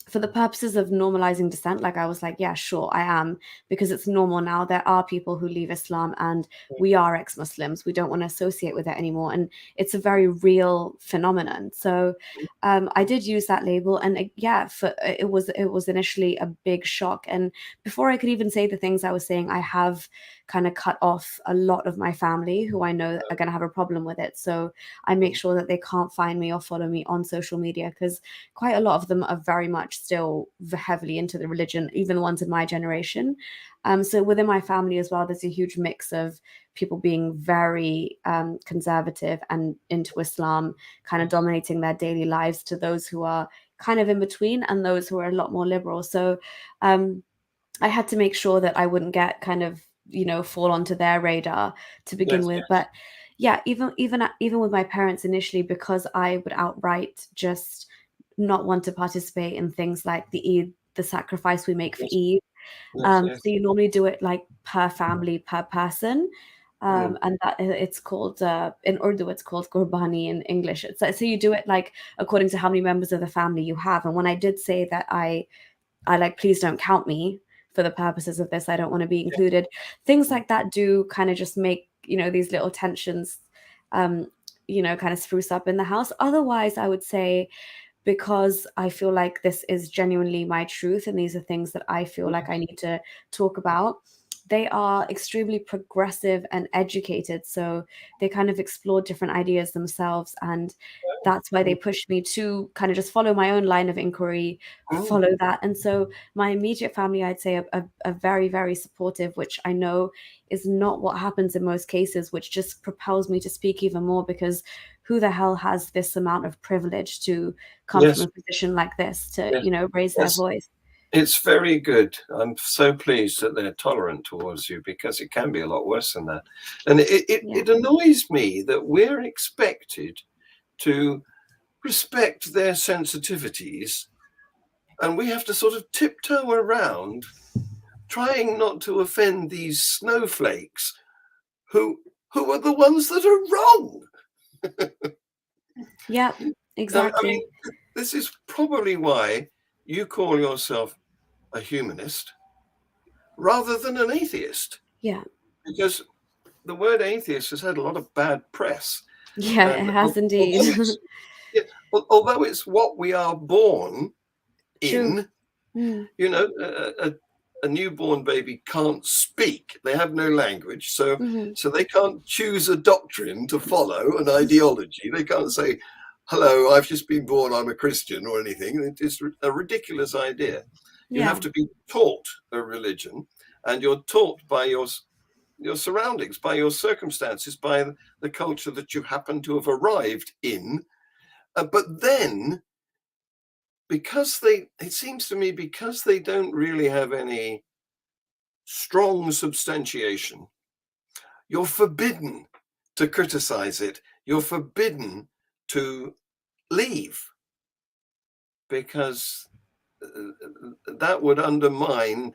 for the purposes of normalizing dissent, like I was like, yeah, sure, I am, because it's normal now. There are people who leave Islam and we are ex-Muslims. We don't want to associate with it anymore. And it's a very real phenomenon. So I did use that label. And yeah, it was initially a big shock. And before I could even say the things I was saying, I have kind of cut off a lot of my family who I know are going to have a problem with it. So I make sure that they can't find me or follow me on social media, because quite a lot of them are very much still heavily into the religion, even the ones in my generation. So within my family as well, there's a huge mix of people being very conservative and into Islam, kind of dominating their daily lives, to those who are kind of in between and those who are a lot more liberal. So I had to make sure that I wouldn't get kind of, fall onto their radar to begin with. But yeah, even with my parents initially, because I would outright just not want to participate in things like the Eid, the sacrifice we make for Eid. So you normally do it like per family, per person. And that it's called in Urdu, it's called Qurbani in English. So you do it like according to how many members of the family you have. And when I did say that I like, please don't count me for the purposes of this, I don't want to be included. Things like that do kind of just make, these little tensions, kind of spruce up in the house. Otherwise, I would say, because I feel like this is genuinely my truth and these are things that I feel like I need to talk about, they are extremely progressive and educated. So they kind of explore different ideas themselves. And that's why they pushed me to kind of just follow my own line of inquiry, follow that. And so my immediate family, I'd say, are very, very supportive, which I know is not what happens in most cases, which just propels me to speak even more, because who the hell has this amount of privilege to come from a position like this to, raise their voice? It's very good. I'm so pleased that they're tolerant towards you, because it can be a lot worse than that. And it annoys me that we're expected to respect their sensitivities, and we have to sort of tiptoe around trying not to offend these snowflakes who are the ones that are wrong. Yeah, exactly. I mean, this is probably why you call yourself a humanist rather than an atheist. Yeah. Because the word atheist has had a lot of bad press. Yeah, And it has indeed. although it's what we are born True. in, you know, a newborn baby can't speak. They have no language. So they can't choose a doctrine to follow, an ideology. They can't say, hello, I've just been born, I'm a Christian or anything. It's a ridiculous idea. You have to be taught a religion, and you're taught by your surroundings, by your circumstances, by the culture that you happen to have arrived in. But then, it seems to me, because they don't really have any strong substantiation, you're forbidden to criticize it. You're forbidden to leave, because that would undermine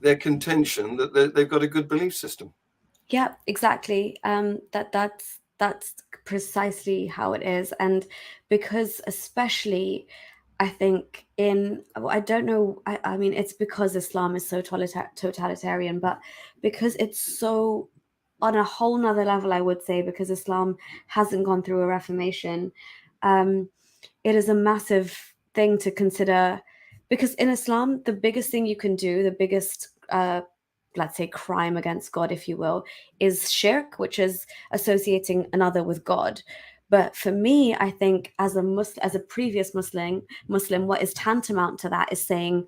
their contention that they've got a good belief system. Yeah, exactly. That's precisely how it is. And because especially I think I don't know, I mean, it's because Islam is so totalitarian, but because it's so on a whole nother level, I would say, because Islam hasn't gone through a reformation, it is a massive thing to consider. Because in Islam, the biggest thing you can do, the biggest let's say crime against God, if you will, is shirk, which is associating another with God. But for me, I think as a previous Muslim, what is tantamount to that is saying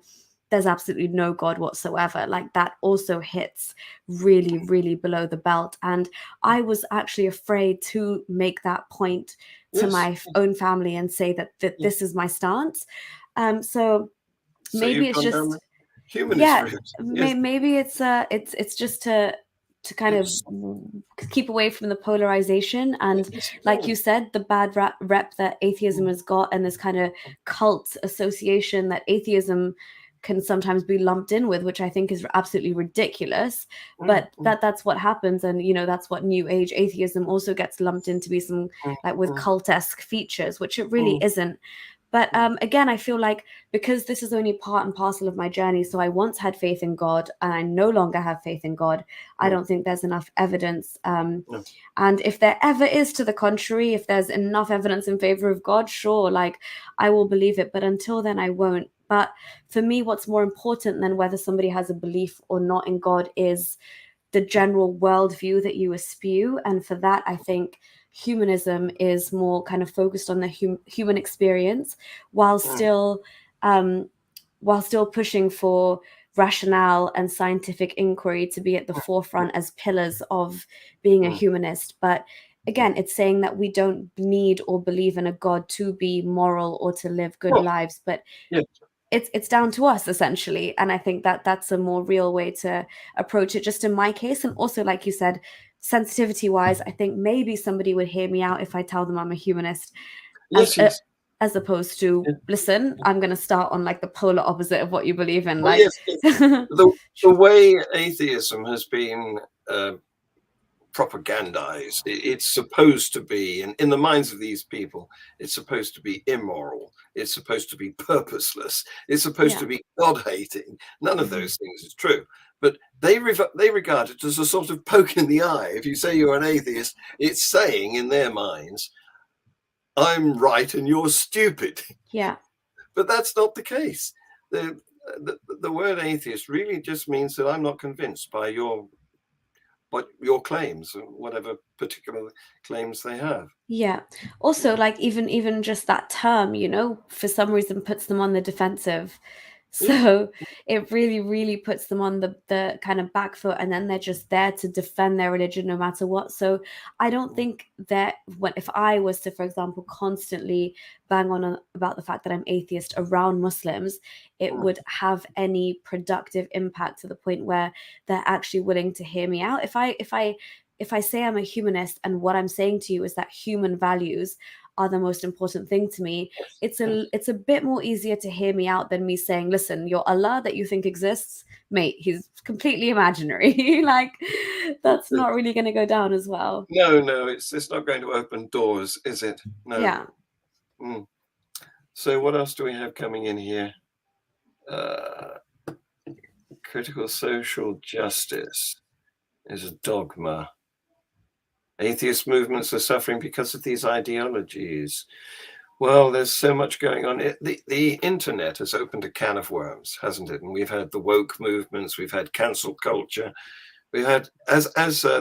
there's absolutely no God whatsoever. Like, that also hits really, really below the belt. And I was actually afraid to make that point to my own family and say that this is my stance. So maybe it's just maybe it's just to kind of keep away from the polarization, and like you said, the bad rep that atheism has got, and this kind of cult association that atheism can sometimes be lumped in with, which I think is absolutely ridiculous. But that's what happens, and that's what new age atheism also gets lumped in to be some like with cult-esque features, which it really isn't. But again, I feel like because this is only part and parcel of my journey, so I once had faith in God and I no longer have faith in God, I don't think there's enough evidence. And if there ever is to the contrary, if there's enough evidence in favor of God, sure, like I will believe it. But until then, I won't. But for me, what's more important than whether somebody has a belief or not in God is the general worldview that you espouse. And for that, I think humanism is more kind of focused on the human experience, while still pushing for rationale and scientific inquiry to be at the forefront as pillars of being a humanist. But again, it's saying that we don't need or believe in a God to be moral or to live good lives, but it's down to us, essentially. And I think that that's a more real way to approach it, just in my case. And also, like you said, sensitivity wise, I think maybe somebody would hear me out if I tell them I'm a humanist, as opposed to listen, I'm going to start on like the polar opposite of what you believe in. The way atheism has been propagandized, it's supposed to be, in the minds of these people, it's supposed to be immoral, it's supposed to be purposeless, it's supposed to be God-hating. None of those things is true, but they regard it as a sort of poke in the eye. If you say you're an atheist, it's saying in their minds, I'm right and you're stupid. But that's not the case. The word atheist really just means that I'm not convinced by your claims, whatever particular claims they have. Also, like even just that term, for some reason puts them on the defensive. So it really, really puts them on the kind of back foot, and then they're just there to defend their religion no matter what. So I don't think that if I was to, for example, constantly bang on about the fact that I'm atheist around Muslims, it would have any productive impact to the point where they're actually willing to hear me out. If I say I'm a humanist and what I'm saying to you is that human values are the most important thing to me, it's a bit more easier to hear me out than me saying, listen, your Allah that you think exists, mate, he's completely imaginary. Like, that's not really going to go down as well. No, it's not going to open doors, is it? No. Mm. So what else do we have coming in here? Critical social justice is a dogma. Atheist movements are suffering because of these ideologies. Well, there's so much going on. The internet has opened a can of worms, hasn't it? And we've had the woke movements, we've had cancel culture, we've had, as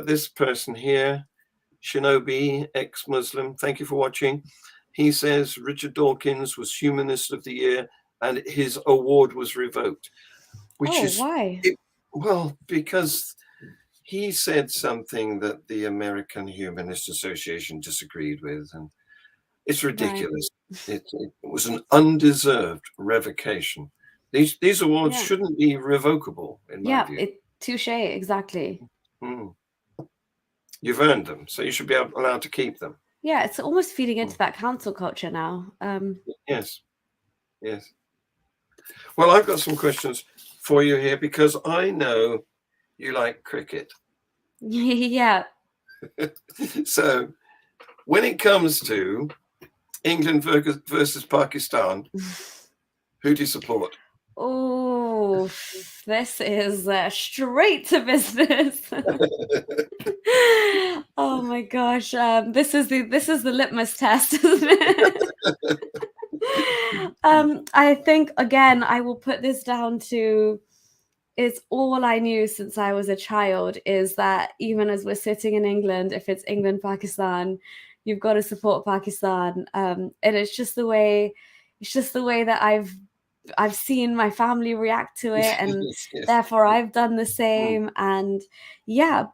this person here, Shinobi, ex-Muslim, thank you for watching. He says Richard Dawkins was Humanist of the Year and his award was revoked, which is why? Well, because he said something that the American Humanist Association disagreed with, and it's ridiculous. Right. It was an undeserved revocation. These awards shouldn't be revocable, in my view. Touche, exactly. Mm. You've earned them, so you should be allowed to keep them. Yeah, it's almost feeding into that cancel culture now. Yes. Well, I've got some questions for you here because I know you like cricket. Yeah. So when it comes to England versus Pakistan, who do you support? Oh, this is straight to business. Oh my gosh, this is the litmus test, isn't it? I think again, I will put this down to it's all I knew since I was a child is that even as we're sitting in England, if it's England, Pakistan, you've got to support Pakistan. And it's just the way that I've seen my family react to it, and therefore I've done the same. And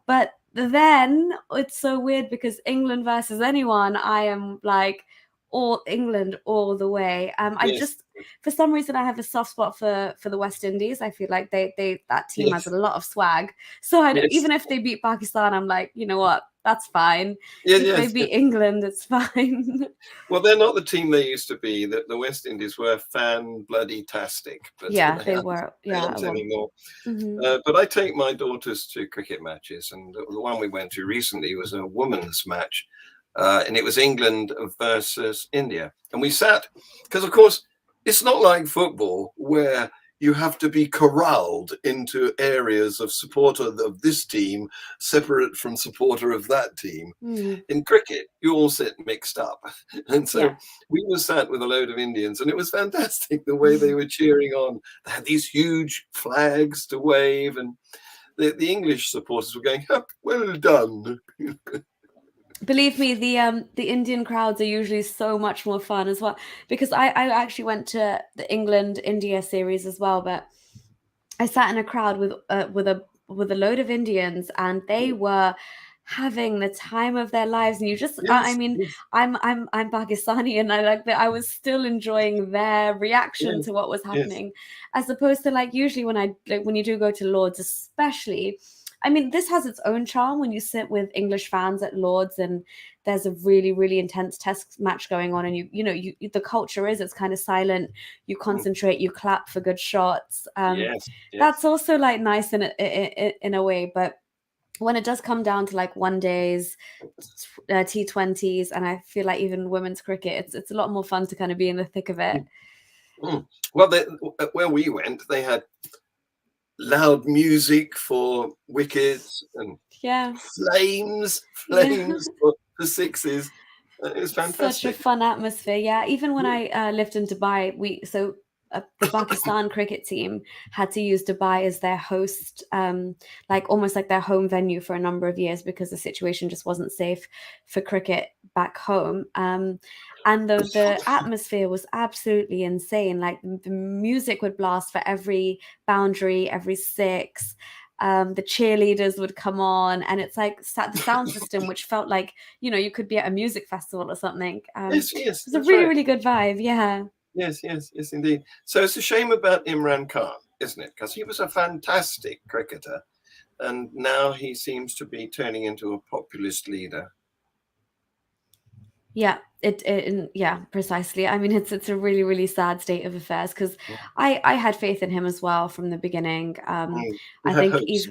but then it's so weird because England versus anyone, I am like all England all the way. I just, for some reason, I have a soft spot for the West Indies. I feel like that team has a lot of swag. So even if they beat Pakistan, I'm like, you know what? That's fine. If they beat England, it's fine. Well, they're not the team they used to be. The West Indies were fan-bloody-tastic. But they were. Not anymore. But I take my daughters to cricket matches, and the one we went to recently was a women's match. And it was England versus India. And we sat, because of course, it's not like football where you have to be corralled into areas of supporter of this team, separate from supporter of that team. In cricket, you all sit mixed up. And so we were sat with a load of Indians, and it was fantastic the way they were cheering on. They had these huge flags to wave, and the English supporters were going, oh, well done. Believe me, the Indian crowds are usually so much more fun as well, because I actually went to the England-India series as well, but I sat in a crowd with a load of Indians, and they were having the time of their lives. And you just, I'm Pakistani, and I was still enjoying their reaction to what was happening, as opposed to like usually when you do go to Lords, especially. I mean, this has its own charm when you sit with English fans at Lords and there's a really, really intense test match going on, and you know the culture is it's kind of silent. You concentrate, you clap for good shots. That's also like nice in a way, but when it does come down to like one days, T20s, and I feel like even women's cricket, it's a lot more fun to kind of be in the thick of it. Well, where we went, they had loud music for wickets and flames for the sixes. It was fantastic. Such a fun atmosphere. Yeah, even when I lived in Dubai, the Pakistan cricket team had to use Dubai as their host, like almost like their home venue for a number of years because the situation just wasn't safe for cricket back home. And the atmosphere was absolutely insane. Like the music would blast for every boundary, every six. The cheerleaders would come on, and it's like the sound system, which felt like, you know, you could be at a music festival or something. Yes, it's a really, really good vibe. Yeah. Yes, indeed. So it's a shame about Imran Khan, isn't it? Because he was a fantastic cricketer, and now he seems to be turning into a populist leader. Yeah, precisely. I mean, it's a really, really sad state of affairs because I had faith in him as well from the beginning. I think he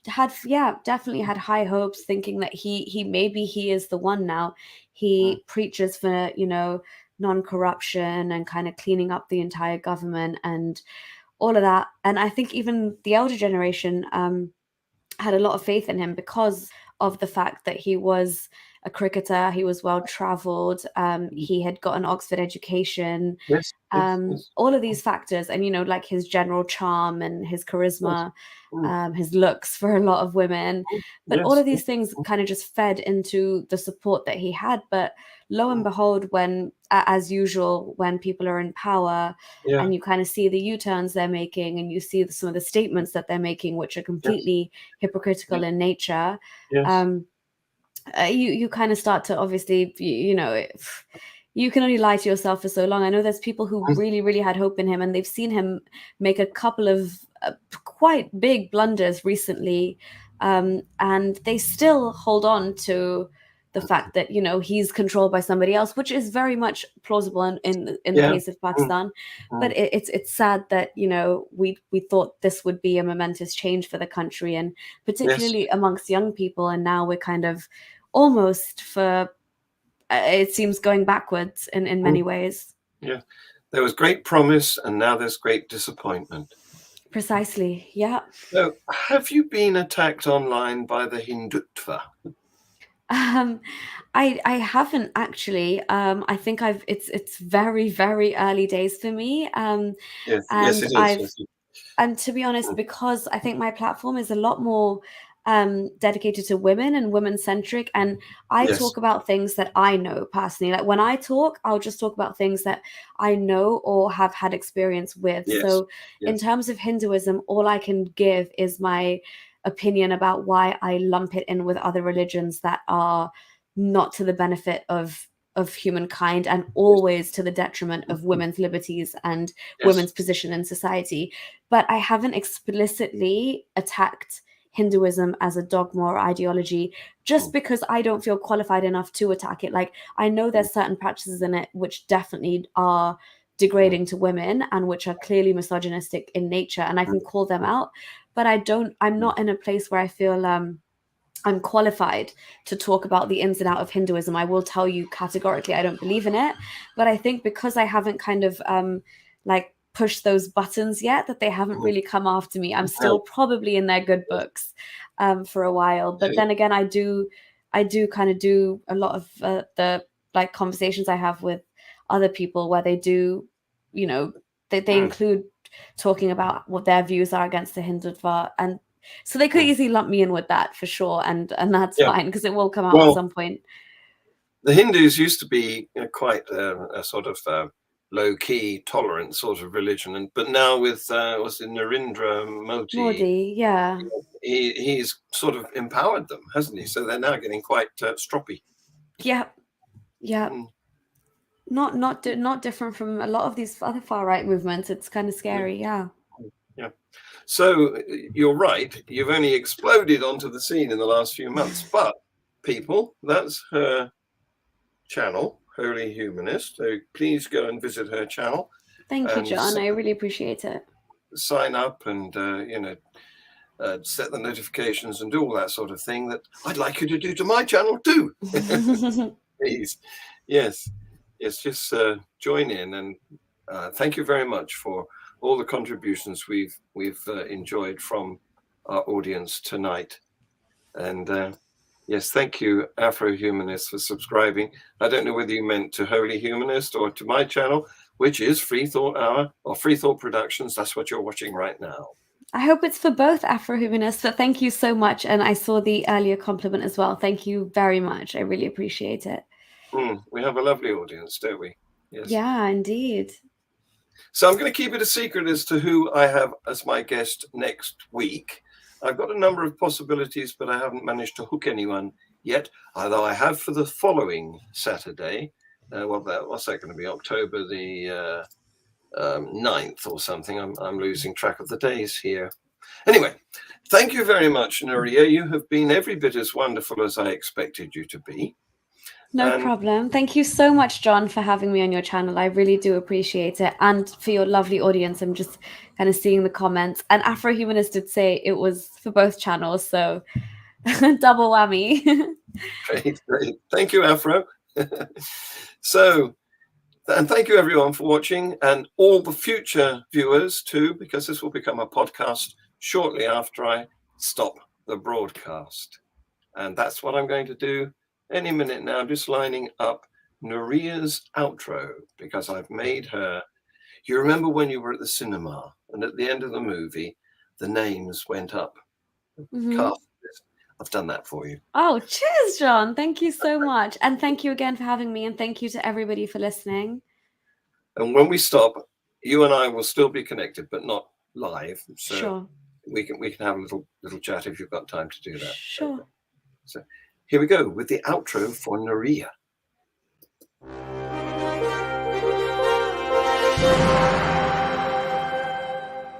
definitely had high hopes, thinking that he maybe he is the one now. He preaches for, you know, non-corruption and kind of cleaning up the entire government and all of that. And I think even the elder generation had a lot of faith in him because of the fact that he was a cricketer, he was well traveled, he had got an Oxford education, Yes, yes. all of these factors, and like his general charm and his charisma, his looks for a lot of women, but all of these things kind of just fed into the support that he had. But lo and behold, when, as usual, when people are in power, and you kind of see the U-turns they're making, and you see some of the statements that they're making, which are completely hypocritical in nature, you kind of start to, obviously, you can only lie to yourself for so long. I know there's people who really, really had hope in him, and they've seen him make a couple of quite big blunders recently, and they still hold on to the fact that he's controlled by somebody else, which is very much plausible in the case of Pakistan. But it's sad that we thought this would be a momentous change for the country, and particularly amongst young people, and now we're kind of almost, for it seems, going backwards in many ways. Yeah, there was great promise, and now there's great disappointment. Precisely. Yeah. So, have you been attacked online by the Hindutva? I haven't actually. I think it's very, very early days for me. Yes, and it is. And to be honest, because I think my platform is a lot more dedicated to women and women-centric, and I talk about things that I know personally. Like when I talk, I'll just talk about things that I know or have had experience with. So in terms of Hinduism, all I can give is my opinion about why I lump it in with other religions that are not to the benefit of humankind, and always to the detriment of women's liberties and women's position in society. But I haven't explicitly attacked Hinduism as a dogma or ideology, just because I don't feel qualified enough to attack it. Like, I know there's certain practices in it which definitely are degrading to women and which are clearly misogynistic in nature, and I can call them out, but I'm not in a place where I feel I'm qualified to talk about the ins and out of Hinduism. I will tell you categorically I don't believe in it, but I think because I haven't kind of like pushed those buttons yet, that they haven't really come after me, I'm still probably in their good books for a while. But then again, I do kind of do a lot of the like conversations I have with other people where they do, they include talking about what their views are against the Hindutva, and so they could easily lump me in with that for sure, and that's fine, because it will come out at some point. The Hindus used to be quite a sort of low-key, tolerant sort of religion, but now with what's it, Narendra Modi, he's sort of empowered them, hasn't he? So they're now getting quite stroppy. Yeah. Not different from a lot of these other far-right movements. It's kind of scary. Yeah. So you're right. You've only exploded onto the scene in the last few months, but people, that's her channel, Holy Humanist. So please go and visit her channel. Thank you, John. I really appreciate it. Sign up and set the notifications and do all that sort of thing that I'd like you to do to my channel too. Please. Yes, just join in, and thank you very much for all the contributions we've enjoyed from our audience tonight. And yes, thank you, Afro-Humanist, for subscribing. I don't know whether you meant to Holy Humanist or to my channel, which is FreeThought Hour or FreeThought Productions. That's what you're watching right now. I hope it's for both, Afro-Humanist, but thank you so much. And I saw the earlier compliment as well. Thank you very much. I really appreciate it. We have a lovely audience, don't we? Yes. Yeah, indeed. So I'm going to keep it a secret as to who I have as my guest next week. I've got a number of possibilities, but I haven't managed to hook anyone yet, although I have for the following Saturday. What's that going to be? October the 9th or something. I'm losing track of the days here. Anyway, thank you very much, Nuriyah. You have been every bit as wonderful as I expected you to be. No problem. Thank you so much, John, for having me on your channel. I really do appreciate it. And for your lovely audience. I'm just kind of seeing the comments. And Afro-Humanist did say it was for both channels. So double whammy. Great. Thank you, Afro. So And thank you everyone for watching, and all the future viewers too, because this will become a podcast shortly after I stop the broadcast. And that's what I'm going to do any minute now, just lining up Nuriyah's outro, because I've made her. You remember when you were at the cinema and at the end of the movie, the names went up. Cast. I've done that for you. Oh, cheers, John. Thank you so much. And thank you again for having me. And thank you to everybody for listening. And when we stop, you and I will still be connected, but not live. So sure. we can have a little chat if you've got time to do that. Sure. So here we go with the outro for Nuriyah.